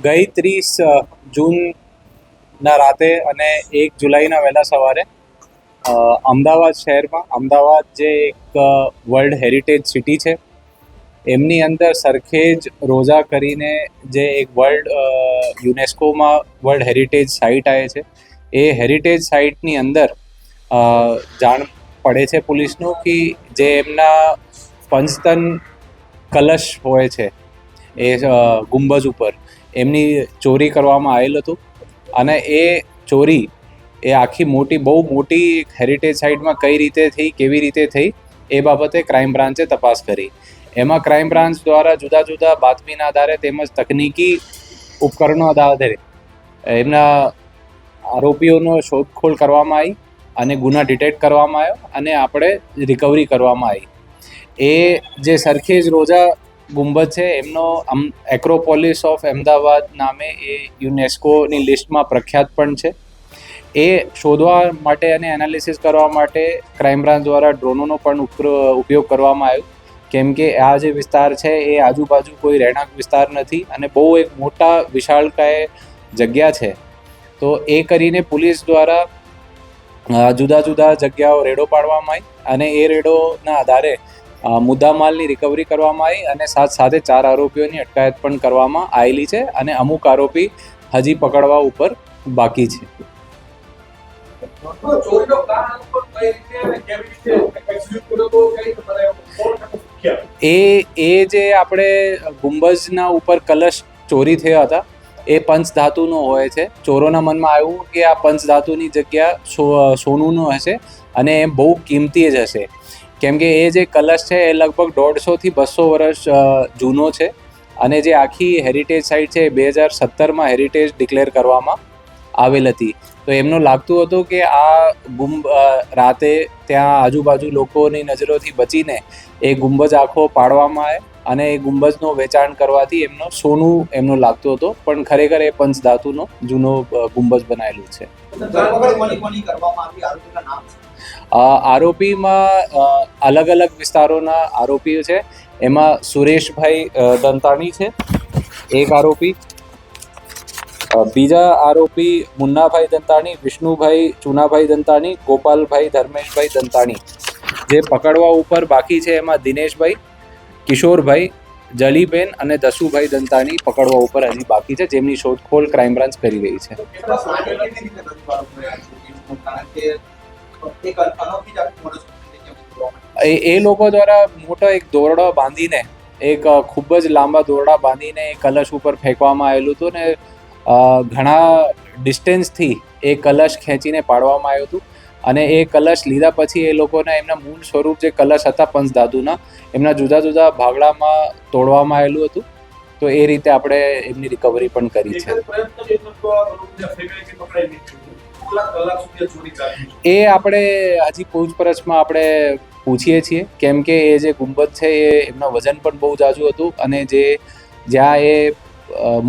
ગઈ 30 જૂનના રાતે અને 1 જુલાઈના વહેલા સવારે અમદાવાદ શહેરમાં, અમદાવાદ જે એક વર્લ્ડ હેરિટેજ સિટી છે, એમની અંદર સરખેજ રોઝા કરીને જે એક યુનેસ્કોમાં વર્લ્ડ હેરિટેજ સાઇટ આવે છે, એ હેરિટેજ સાઇટની અંદર જાણ પડે છે પોલીસનું કે જે એમના પંચતન કલશ હોય છે એ ગુંબજ ઉપર એમની ચોરી કરવામાં આવેલ હતું. અને એ ચોરી એ આખી બહુ મોટી હેરિટેજ સાઇટમાં કઈ રીતે થઈ, કેવી રીતે થઈ, એ બાબતે ક્રાઇમ બ્રાન્ચે તપાસ કરી. એમાં ક્રાઇમ બ્રાન્ચ દ્વારા જુદા જુદા બાતમીના આધારે તેમજ તકનીકી ઉપકરણો આધારે એમના આરોપીઓનો શોધખોળ કરવામાં આવી અને ગુના ડિટેક્ટ કરવામાં આવ્યો અને આપણે રિકવરી કરવામાં આવી. એ જે સરખેજ રોઝા ગુંબજ છે એમનો એક્રોપોલિસ ઓફ અમદાવાદ નામે એ યુનેસ્કોની લિસ્ટમાં પ્રખ્યાત પણ છે. એ શોધવા માટે અને એનાલિસિસ કરવા માટે ક્રાઇમ બ્રાન્ચ દ્વારા ડ્રોનોનો પણ ઉપયોગ કરવામાં આવ્યો, કેમ કે આ જે વિસ્તાર છે એ આજુબાજુ કોઈ રહેણાંક વિસ્તાર નથી અને બહુ એક મોટા વિશાળકાય જગ્યા છે. તો એ કરીને પોલીસ દ્વારા જુદા જુદા જગ્યાઓ રેડો પાડવામાં આવી અને એ રેડોના આધારે મુદ્દામાલની રિકવરી કરવામાં આવી અને સાથે 4 આરોપીઓની અટકાયત પણ કરવામાં આવેલી છે અને અમુક આરોપી હજી પકડવા ઉપર બાકી છે. એ જે આપણે ગુંબજના ઉપર કલશ ચોરી થયા હતા એ પંચધાતુનો હોય છે. ચોરોના મનમાં આવ્યું કે આ પંચધાતુની જગ્યા સોનુનો હશે અને એ બહુ કિંમતી જ હશે, કેમ કે એ જે કલશ છે એ લગભગ 150 થી 200 વર્ષ જૂનો છે અને જે આખી હેરિટેજ સાઇટ છે 2017માં હેરિટેજ ડિક્લેર કરવામાં આવેલ હતી. તો એમનું લાગતું હતું કે આ રાતે ત્યાં આજુબાજુ લોકોની નજરોથી બચીને એ ગુંબજ આખો પાડવામાં આવે અને એ ગુંબજનું વેચાણ કરવાથી સોનું લાગતું હતું, પણ ખરેખર એ પંચધાતુનો જૂનો ગુંબજ બનાવેલું છે. આરોપીમાં અલગ અલગ વિસ્તારોના આરોપીઓ છે. એમાં સુરેશભાઈ દંતાણી છે એક આરોપી, બીજા આરોપી મુન્નાભાઈ દંતાણી, વિષ્ણુભાઈ ચુનાભાઈ દંતાણી, ગોપાલભાઈ ધર્મેશભાઈ દંતાણી. જે પકડવા ઉપર બાકી છે એમાં દિનેશભાઈ, કિશોરભાઈ, જલીબેન અને દસુભાઈ દંતાણી પકડવા ઉપર હજી બાકી છે, જેમની શોધખોળ ક્રાઇમ બ્રાન્ચ કરી રહી છે. એ લોકો દ્વારા મોટો એક દોરડો બાંધીને, એક ખૂબ જ લાંબા દોરડા બાંધીને એ કલશ ઉપર ફેંકવામાં આવેલું હતું ને ઘણા ડિસ્ટન્સથી એ કલશ ખેંચીને પાડવામાં આવ્યું હતું અને એ કલશ લીધા પછી એ લોકોના એમના મૂળ સ્વરૂપ જે કલશ હતા પંચધાતુના, એમના જુદા જુદા ભાગલામાં તોડવામાં આવેલું હતું. તો એ રીતે આપણે એમની રિકવરી પણ કરી છે. એ આપણે હજી પૂછપરછમાં આપણે પૂછીએ છીએ, કેમ કે એ જે ગુંબજ છે એ એમના વજન પણ બહુ ઝાઝું હતું અને જ્યાં એ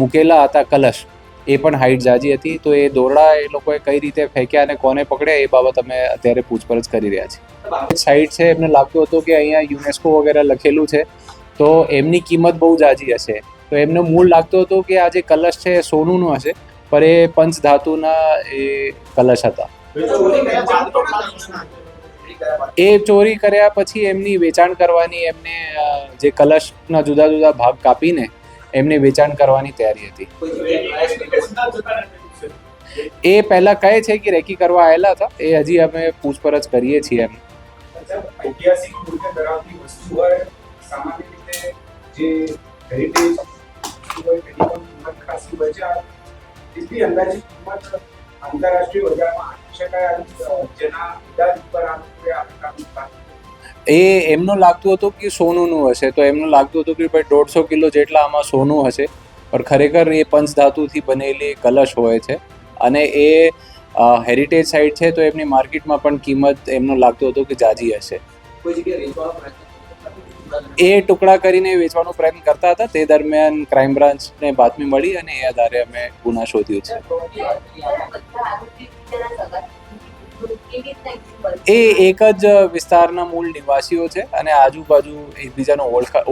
મૂકેલા હતા કલશ એ પણ હાઈટ ઝાઝી હતી. તો એ દોરડા એ લોકોએ કઈ રીતે ફેંક્યા અને કોને પકડ્યા એ બાબત અમે અત્યારે પૂછપરછ કરી રહ્યા છીએ. સાઈડ છે એમને લાગતું હતું કે અહીંયા યુનેસ્કો વગેરે લખેલું છે તો એમની કિંમત બહુ ઝાઝી હશે, તો એમને મૂળ લાગતું હતું કે આ જે કલશ છે એ સોનુનું હશે, પણ એ પંચધાતુના એ કલશ હતા. એ ચોરી કર્યા પછી એમની વેચાણ કરવાની, એમને જે કલશના જુદા જુદા ભાગ કાપીને એમને વેચાણ કરવાની તૈયારી હતી. એ પહેલા કહે છે કે રેકી કરવા આવેલા હતા, એ હજી અમે પૂછપરછ કરીએ છીએ. એમ એમનું લાગતું હતું કે સોનુનું હશે, તો એમનું લાગતું હતું કે ભાઈ 150 કિલો જેટલા આમાં સોનું હશે, પણ ખરેખર એ પંચધાતુથી બનેલી કલશ હોય છે અને એ હેરિટેજ સાઇટ છે તો એમની માર્કેટમાં પણ કિંમત એમનું લાગતું હતું કે જાજી હશે. એ ટુકડા કરીને વેચવાનો પ્રયત્ન કરતા હતા. તે દરમિયાન ક્રાઇમ બ્રાન્ચને બાતમી મળી અને એ આધારે અમે ગુના શોધ્યો છે. એ એક જ વિસ્તારના મૂળ નિવાસીઓ છે અને આજુબાજુ એકબીજાને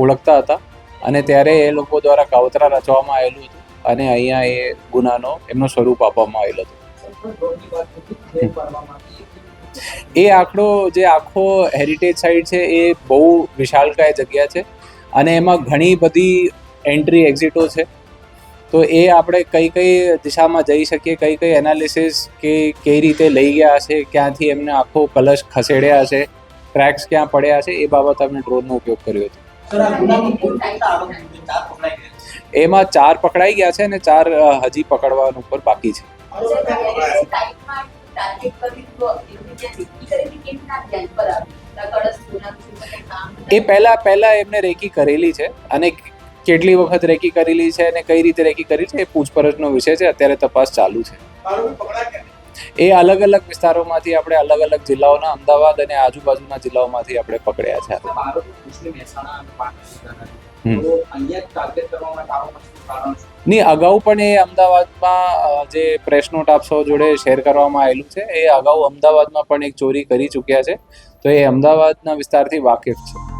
ઓળખતા હતા અને ત્યારે એ લોકો દ્વારા કાવતરા રચવામાં આવેલું હતું અને અહીંયા એ ગુનાનો એમનો સ્વરૂપ આપવામાં આવેલો હતો. એ આખો હેરિટેજ સાઇટ છે એ બહુ વિશાળકાય જગ્યા છે અને એમાં ઘણી બધી એન્ટ્રી એક્ઝિટો છે. તો એ આપણે કઈ કઈ દિશામાં જઈ શકીએ, કઈ કઈ એનાલિસિસ કે કઈ રીતે લઈ ગયા છે, ક્યાંથી એમને આખો કલશ ખસેડ્યા છે, ટ્રેક્સ ક્યાં પડ્યા છે, એ બાબત આપણે ડ્રોનનો ઉપયોગ કર્યો હતો. એમાં 4 પકડાઈ ગયા છે અને 4 હજી પકડવાનું ઉપર બાકી છે. એ પહેલા એમને રેકી કરેલી છે અને કેટલી વખત રેકી કરેલી છે અને કઈ રીતે રેકી કરી છે એ પૂછપરછનો વિષય છે. અત્યારે તપાસ ચાલુ છે. એ અલગ અલગ વિસ્તારોમાંથી આપણે અલગ અલગ જિલ્લાઓના, અમદાવાદ અને આજુબાજુના જિલ્લાઓમાંથી આપણે પકડ્યા છે. નહીં, અગાઉ પણ એ અમદાવાદમાં જે પ્રેસ નોટ આપ સૌ જોડે શેર કરવામાં આવેલું છે, એ અગાઉ અમદાવાદમાં પણ એક ચોરી કરી ચૂક્યા છે. તો એ અમદાવાદના વિસ્તારથી વાકેફ છે.